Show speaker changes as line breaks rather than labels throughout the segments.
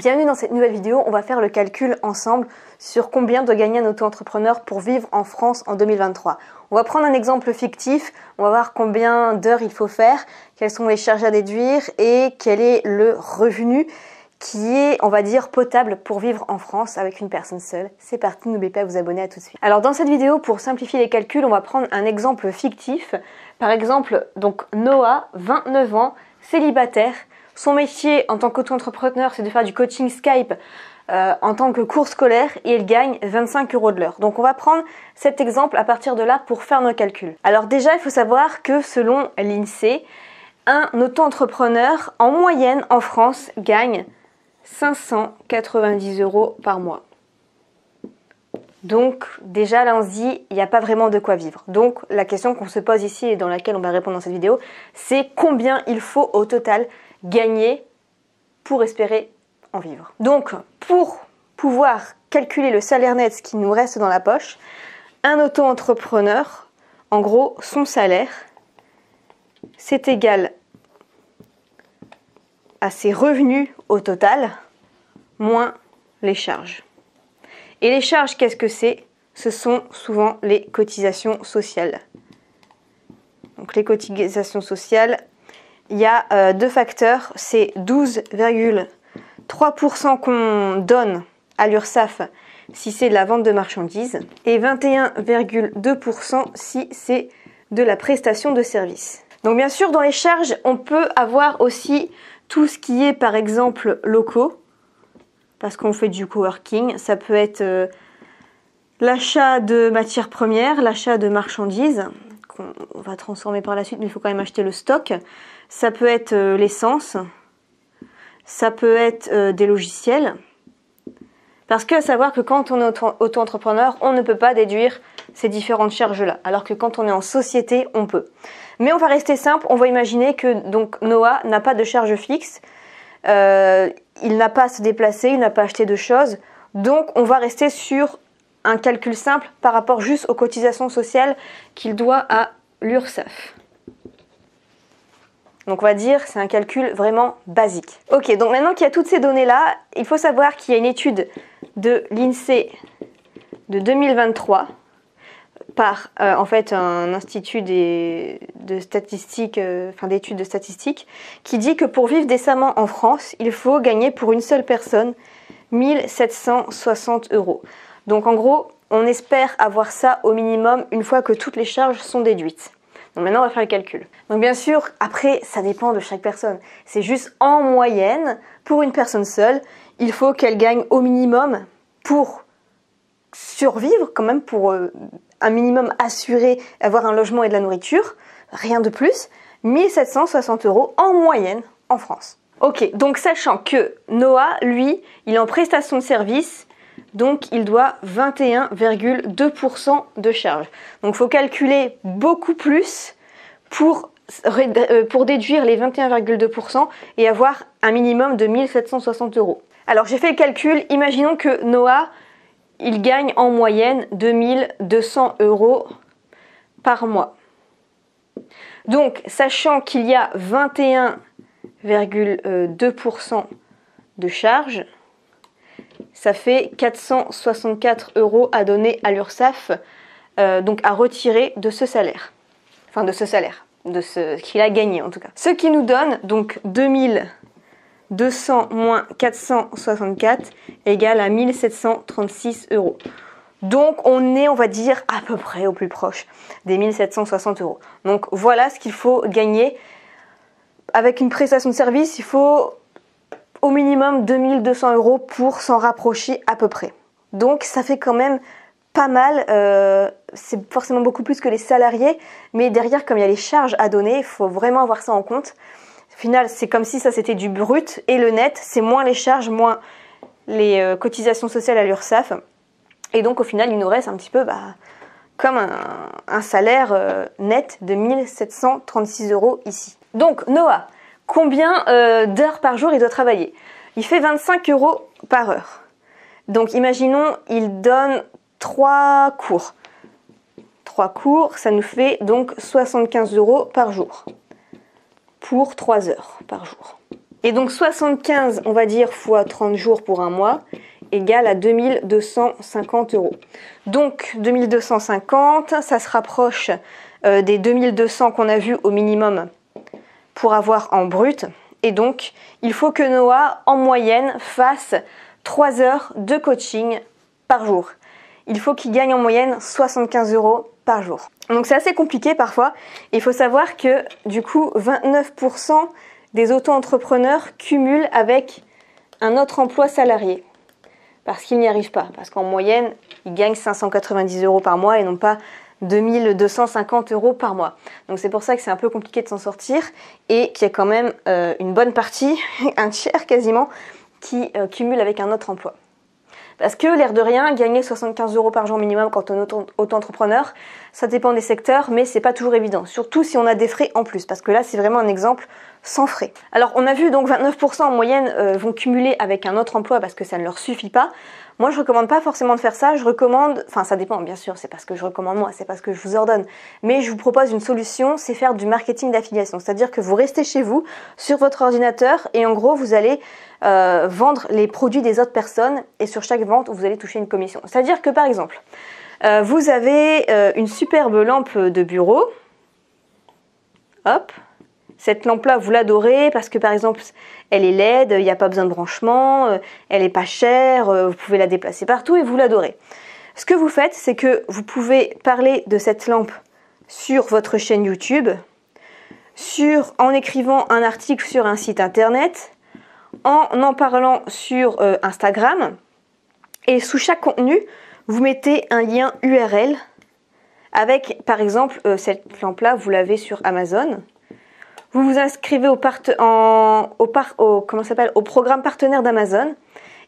Bienvenue dans cette nouvelle vidéo, on va faire le calcul ensemble sur combien doit gagner un auto-entrepreneur pour vivre en France en 2023. On va prendre un exemple fictif, on va voir combien d'heures il faut faire, quelles sont les charges à déduire et quel est le revenu qui est, on va dire, potable pour vivre en France avec une personne seule. C'est parti, n'oubliez pas de vous abonner, à tout de suite. Alors dans cette vidéo, pour simplifier les calculs, on va prendre un exemple fictif. Par exemple, donc Noah, 29 ans, célibataire. Son métier en tant qu'auto-entrepreneur, c'est de faire du coaching Skype en tant que cours scolaire et il gagne 25 € de l'heure. Donc on va prendre cet exemple à partir de là pour faire nos calculs. Alors déjà, il faut savoir que selon l'INSEE, un auto-entrepreneur en moyenne en France gagne 590 € par mois. Donc déjà là on se dit, il n'y a pas vraiment de quoi vivre. Donc la question qu'on se pose ici et dans laquelle on va répondre dans cette vidéo, c'est combien il faut au total gagner pour espérer en vivre. Donc pour pouvoir calculer le salaire net, ce qui nous reste dans la poche, un auto-entrepreneur, en gros son salaire, c'est égal à ses revenus au total, moins les charges. Et les charges, qu'est-ce que c'est? Ce sont souvent les cotisations sociales. Donc les cotisations sociales, il y a deux facteurs, c'est 12,3% qu'on donne à l'URSSAF si c'est de la vente de marchandises et 21,2% si c'est de la prestation de services. Donc bien sûr, dans les charges, on peut avoir aussi tout ce qui est par exemple locaux, parce qu'on fait du coworking. Ça peut être l'achat de matières premières, l'achat de marchandises, qu'on va transformer par la suite, mais il faut quand même acheter le stock. Ça peut être l'essence, ça peut être des logiciels. Parce qu'à savoir que quand on est auto-entrepreneur, on ne peut pas déduire ces différentes charges-là, alors que quand on est en société, on peut. Mais on va rester simple, on va imaginer que donc Noah n'a pas de charge fixe, il n'a pas à se déplacer, il n'a pas à acheter de choses, donc on va rester sur un calcul simple par rapport juste aux cotisations sociales qu'il doit à l'URSSAF. Donc on va dire c'est un calcul vraiment basique. Ok, donc maintenant qu'il y a toutes ces données-là, il faut savoir qu'il y a une étude de l'INSEE de 2023 par en fait un institut de statistiques, d'études de statistiques, qui dit que pour vivre décemment en France, il faut gagner pour une seule personne 1760 €. Donc en gros, on espère avoir ça au minimum une fois que toutes les charges sont déduites. Donc maintenant on va faire le calcul. Donc bien sûr, après ça dépend de chaque personne. C'est juste en moyenne, pour une personne seule, il faut qu'elle gagne au minimum pour survivre, quand même pour un minimum assuré, avoir un logement et de la nourriture, rien de plus, 1760 € en moyenne en France. Ok, donc sachant que Noah, lui, il est en prestation de service, donc il doit 21,2% de charge. Donc il faut calculer beaucoup plus pour déduire les 21,2% et avoir un minimum de 1760 €. Alors j'ai fait le calcul, imaginons que Noah, il gagne en moyenne 2200 € par mois. Donc, sachant qu'il y a 21,2% de charge, ça fait 464 € à donner à l'URSSAF, donc à retirer de ce salaire. Enfin, de ce salaire, de ce qu'il a gagné en tout cas. Ce qui nous donne donc 2200 moins 464 égale à 1736 €. Donc on est, on va dire, à peu près au plus proche des 1760 €. Donc voilà ce qu'il faut gagner. Avec une prestation de service, il faut au minimum 2200 € pour s'en rapprocher à peu près. Donc ça fait quand même pas mal, c'est forcément beaucoup plus que les salariés, mais derrière, comme il y a les charges à donner, il faut vraiment avoir ça en compte. Au final, c'est comme si ça c'était du brut et le net, c'est moins les charges, moins les cotisations sociales à l'URSSAF. Et donc au final, il nous reste un petit peu comme un salaire net de 1736 € ici. Donc Noah, combien d'heures par jour il doit travailler? Il fait 25 € par heure. Donc imaginons, il donne 3 cours. 3 cours, ça nous fait donc 75 € par jour. Pour 3 heures par jour. Et donc 75, on va dire, fois 30 jours pour un mois, égale à 2250 €. Donc 2250, ça se rapproche des 2200 qu'on a vus au minimum pour avoir en brut. Et donc, il faut que Noah, en moyenne, fasse 3 heures de coaching par jour. Il faut qu'il gagne en moyenne 75 € par jour. Donc c'est assez compliqué parfois. Il faut savoir que du coup, 29% des auto-entrepreneurs cumulent avec un autre emploi salarié. Parce qu'ils n'y arrivent pas. Parce qu'en moyenne, ils gagnent 590 € par mois et non pas 2250 € par mois. Donc c'est pour ça que c'est un peu compliqué de s'en sortir et qu'il y a quand même une bonne partie, un tiers quasiment, qui cumule avec un autre emploi. Parce que l'air de rien, gagner 75 € par jour minimum quand on est auto-entrepreneur, ça dépend des secteurs, mais c'est pas toujours évident. Surtout si on a des frais en plus, parce que là c'est vraiment un exemple sans frais. Alors on a vu donc 29% en moyenne vont cumuler avec un autre emploi parce que ça ne leur suffit pas. Moi je recommande pas forcément de faire ça, je recommande, enfin ça dépend bien sûr, c'est pas ce que je recommande moi, c'est pas ce que je vous ordonne, mais je vous propose une solution, c'est faire du marketing d'affiliation, c'est-à-dire que vous restez chez vous sur votre ordinateur et en gros vous allez vendre les produits des autres personnes et sur chaque vente vous allez toucher une commission. C'est-à-dire que par exemple, vous avez une superbe lampe de bureau, hop. Cette lampe-là, vous l'adorez parce que par exemple, elle est LED, il n'y a pas besoin de branchement, elle n'est pas chère, vous pouvez la déplacer partout et vous l'adorez. Ce que vous faites, c'est que vous pouvez parler de cette lampe sur votre chaîne YouTube, en écrivant un article sur un site internet, en parlant sur Instagram, et sous chaque contenu, vous mettez un lien URL avec, par exemple, cette lampe-là, vous l'avez sur Amazon. Vous vous inscrivez au programme partenaire d'Amazon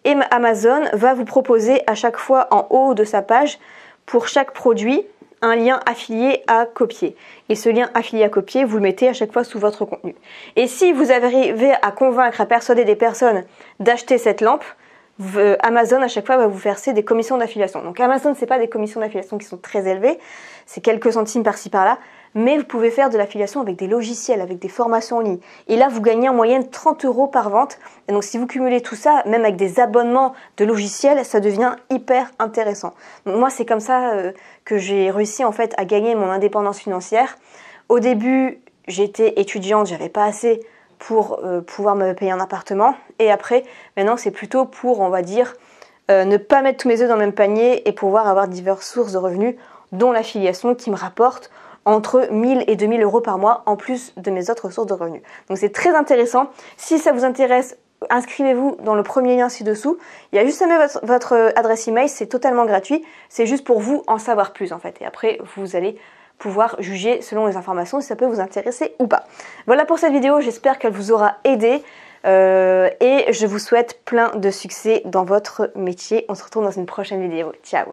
et Amazon va vous proposer à chaque fois en haut de sa page pour chaque produit un lien affilié à copier. Et ce lien affilié à copier, vous le mettez à chaque fois sous votre contenu. Et si vous arrivez à convaincre, à persuader des personnes d'acheter cette lampe, Amazon à chaque fois va vous verser des commissions d'affiliation. Donc Amazon, c'est pas des commissions d'affiliation qui sont très élevées, c'est quelques centimes par-ci par-là, mais vous pouvez faire de l'affiliation avec des logiciels, avec des formations en ligne. Et là, vous gagnez en moyenne 30 € par vente. Et donc si vous cumulez tout ça, même avec des abonnements de logiciels, ça devient hyper intéressant. Donc moi, c'est comme ça que j'ai réussi en fait à gagner mon indépendance financière. Au début, j'étais étudiante, j'avais pas assez pour pouvoir me payer un appartement. Et après, maintenant, c'est plutôt pour, on va dire, ne pas mettre tous mes œufs dans le même panier et pouvoir avoir diverses sources de revenus, dont l'affiliation qui me rapporte entre 1000 et 2000 € par mois, en plus de mes autres sources de revenus. Donc c'est très intéressant. Si ça vous intéresse, inscrivez-vous dans le premier lien ci-dessous. Il y a juste à mettre votre adresse email, c'est totalement gratuit. C'est juste pour vous en savoir plus en fait. Et après, vous allez pouvoir juger selon les informations si ça peut vous intéresser ou pas. Voilà pour cette vidéo, j'espère qu'elle vous aura aidé et je vous souhaite plein de succès dans votre métier. On se retrouve dans une prochaine vidéo. Ciao!